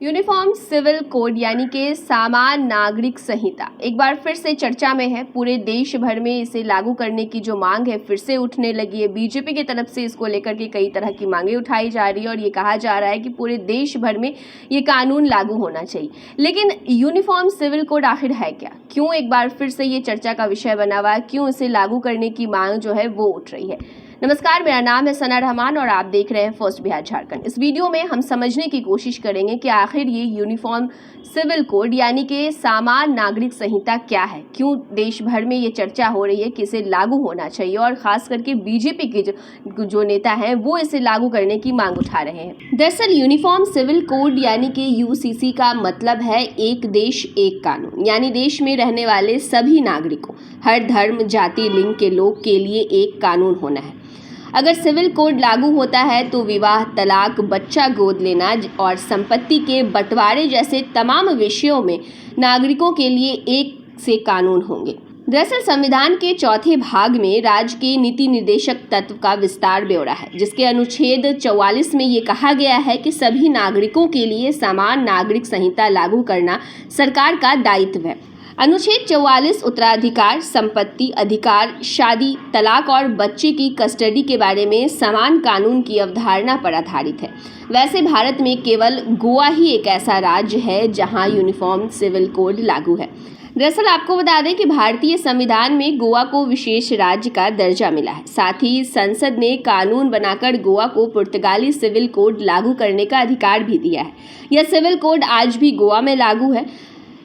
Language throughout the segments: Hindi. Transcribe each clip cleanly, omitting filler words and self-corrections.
यूनिफॉर्म सिविल कोड यानी कि सामान्य नागरिक संहिता एक बार फिर से चर्चा में है। पूरे देश भर में इसे लागू करने की जो मांग है फिर से उठने लगी है। बीजेपी की तरफ से इसको लेकर के कई तरह की मांगे उठाई जा रही है और ये कहा जा रहा है कि पूरे देश भर में ये कानून लागू होना चाहिए। लेकिन यूनिफॉर्म सिविल कोड आखिर है क्या? क्यों एक बार फिर से ये चर्चा का विषय बना हुआ है? क्यों इसे लागू करने की मांग जो है वो उठ रही है? नमस्कार, मेरा नाम है सना रहमान और आप देख रहे हैं फर्स्ट बिहार झारखंड। इस वीडियो में हम समझने की कोशिश करेंगे कि आखिर ये यूनिफॉर्म सिविल कोड यानी कि सामान्य नागरिक संहिता क्या है, क्यों देश भर में ये चर्चा हो रही है कि इसे लागू होना चाहिए और खास करके बीजेपी के जो नेता हैं वो इसे लागू करने की मांग उठा रहे हैं। दरअसल यूनिफॉर्म सिविल कोड यानी कि यूसीसी का मतलब है एक देश एक कानून, यानी देश में रहने वाले सभी नागरिकों, हर धर्म, जाति, लिंग के लोग के लिए एक कानून होना है। अगर सिविल कोड लागू होता है तो विवाह, तलाक, बच्चा गोद लेना और संपत्ति के बंटवारे जैसे तमाम विषयों में नागरिकों के लिए एक से कानून होंगे। दरअसल संविधान के चौथे भाग में राज्य के नीति निर्देशक तत्व का विस्तार ब्यौरा है, जिसके अनुच्छेद 44 में ये कहा गया है कि सभी नागरिकों के लिए समान नागरिक संहिता लागू करना सरकार का दायित्व है। अनुच्छेद 44 उत्तराधिकार, संपत्ति अधिकार, शादी, तलाक और बच्चे की कस्टडी के बारे में समान कानून की अवधारणा पर आधारित है। वैसे भारत में केवल गोवा ही एक ऐसा राज्य है जहां यूनिफॉर्म सिविल कोड लागू है। दरअसल आपको बता दें कि भारतीय संविधान में गोवा को विशेष राज्य का दर्जा मिला है। साथ ही संसद ने कानून बनाकर गोवा को पुर्तगाली सिविल कोड लागू करने का अधिकार भी दिया है। यह सिविल कोड आज भी गोवा में लागू है।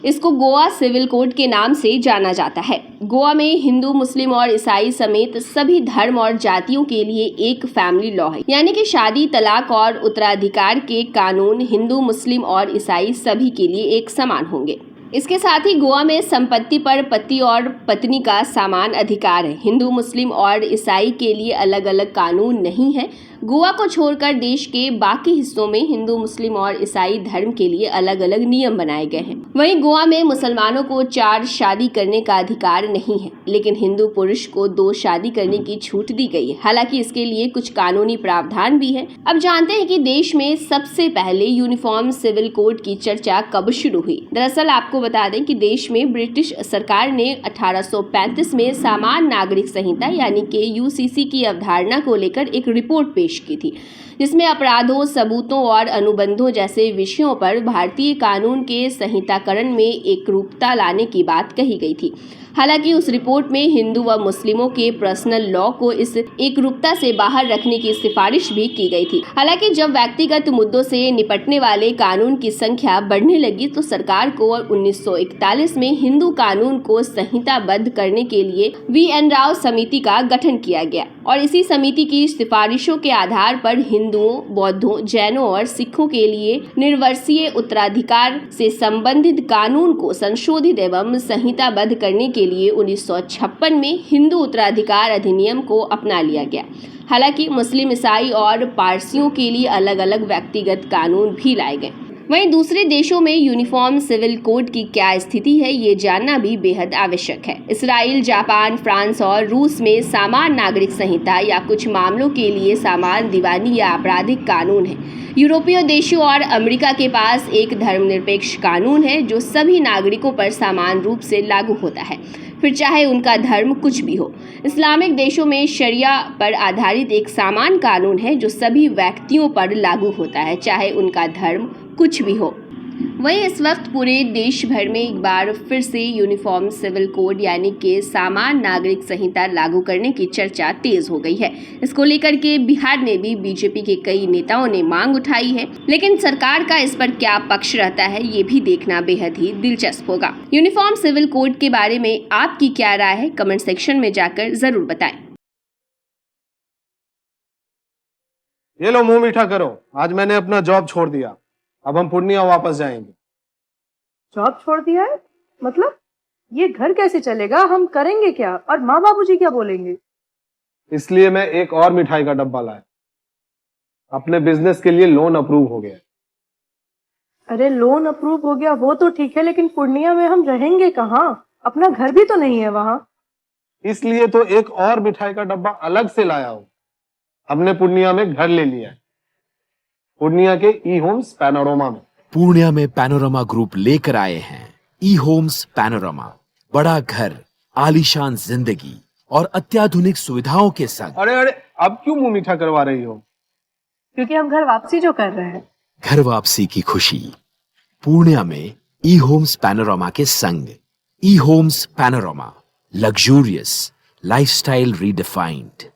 इसको गोवा सिविल कोड के नाम से जाना जाता है। गोवा में हिंदू, मुस्लिम और ईसाई समेत सभी धर्म और जातियों के लिए एक फैमिली लॉ है, यानी कि शादी, तलाक और उत्तराधिकार के कानून हिंदू, मुस्लिम और ईसाई सभी के लिए एक समान होंगे। इसके साथ ही गोवा में संपत्ति पर पति और पत्नी का समान अधिकार है। हिंदू, मुस्लिम और ईसाई के लिए अलग अलग कानून नहीं है। गोवा को छोड़कर देश के बाकी हिस्सों में हिंदू, मुस्लिम और ईसाई धर्म के लिए अलग अलग नियम बनाए गए हैं। वहीं गोवा में मुसलमानों को 4 शादी करने का अधिकार नहीं है, लेकिन हिंदू पुरुष को 2 शादी करने की छूट दी गई है। हालांकि इसके लिए कुछ कानूनी प्रावधान भी है। अब जानते हैं कि देश में सबसे पहले यूनिफॉर्म सिविल कोड की चर्चा कब शुरू हुई। दरअसल आपको बता दें कि देश में ब्रिटिश सरकार ने 1835 में सामान्य नागरिक संहिता यानी कि यूसीसी की अवधारणा को लेकर एक रिपोर्ट पेश की थी, जिसमें अपराधों, सबूतों और अनुबंधों जैसे विषयों पर भारतीय कानून के संहिताकरण में एकरूपता लाने की बात कही गई थी। हालांकि उस रिपोर्ट में हिंदू व मुस्लिमों के पर्सनल लॉ को इस एकरूपता से बाहर रखने की सिफारिश भी की गई थी। हालांकि जब व्यक्तिगत मुद्दों से निपटने वाले कानून की संख्या बढ़ने लगी तो सरकार को 1941 में हिंदू कानून को संहिताबद्ध करने के लिए वी.एन. राव समिति का गठन किया गया और इसी समिति की सिफारिशों के आधार पर हिंदुओं, बौद्धों, जैनों और सिखों के लिए निर्वंशीय उत्तराधिकार से संबंधित कानून को संशोधित एवं संहिताबद्ध करने के लिए 1956 में हिंदू उत्तराधिकार अधिनियम को अपना लिया गया। हालांकि मुस्लिम, ईसाई और पारसियों के लिए अलग अलग व्यक्तिगत कानून भी लाए गए। वहीं दूसरे देशों में यूनिफॉर्म सिविल कोड की क्या स्थिति है ये जानना भी बेहद आवश्यक है। इसराइल, जापान, फ्रांस और रूस में सामान्य नागरिक संहिता या कुछ मामलों के लिए सामान्य दीवानी या आपराधिक कानून है। यूरोपीय देशों और अमेरिका के पास एक धर्मनिरपेक्ष कानून है जो सभी नागरिकों पर समान रूप से लागू होता है, फिर चाहे उनका धर्म कुछ भी हो। इस्लामिक देशों में शरिया पर आधारित एक सामान्य कानून है जो सभी व्यक्तियों पर लागू होता है, चाहे उनका धर्म कुछ भी हो। वहीं इस वक्त पूरे देश भर में एक बार फिर से यूनिफॉर्म सिविल कोड यानी कि सामान्य नागरिक संहिता लागू करने की चर्चा तेज हो गई है। इसको लेकर के बिहार में भी बीजेपी के कई नेताओं ने मांग उठाई है, लेकिन सरकार का इस पर क्या पक्ष रहता है ये भी देखना बेहद ही दिलचस्प होगा। यूनिफॉर्म सिविल कोड के बारे में आपकी क्या राय है, कमेंट सेक्शन में जाकर जरूर बताएं। ये लो, मुंह मीठा करो। आज मैंने अपना जॉब छोड़ दिया, अब हम पूर्णिया वापस जाएंगे। जॉब छोड़ दिया है? मतलब ये घर कैसे चलेगा? हम करेंगे क्या? और माँ बाबूजी क्या बोलेंगे? इसलिए मैं एक और मिठाई का डब्बा लाया। अपने बिजनेस के लिए लोन अप्रूव हो गया। अरे लोन अप्रूव हो गया वो तो ठीक है, लेकिन पूर्णिया में हम रहेंगे कहाँ? अपना घर भी तो नहीं है वहाँ। इसलिए तो एक और मिठाई का डब्बा अलग से लाया हूँ। हमने पूर्णिया में घर ले लिया है, पूर्णिया के ई होम्स पैनोरमा में। पूर्णिया में पैनोरमा ग्रुप लेकर आए हैं ई होम्स पैनोरमा। बड़ा घर, आलीशान जिंदगी और अत्याधुनिक सुविधाओं के संग। अरे अरे, अब क्यों मुंह मीठा करवा रही हो? क्योंकि हम घर वापसी जो कर रहे हैं। घर वापसी की खुशी पूर्णिया में ई होम्स पैनोरमा के संग। ई Homes Panorama, luxurious lifestyle redefined.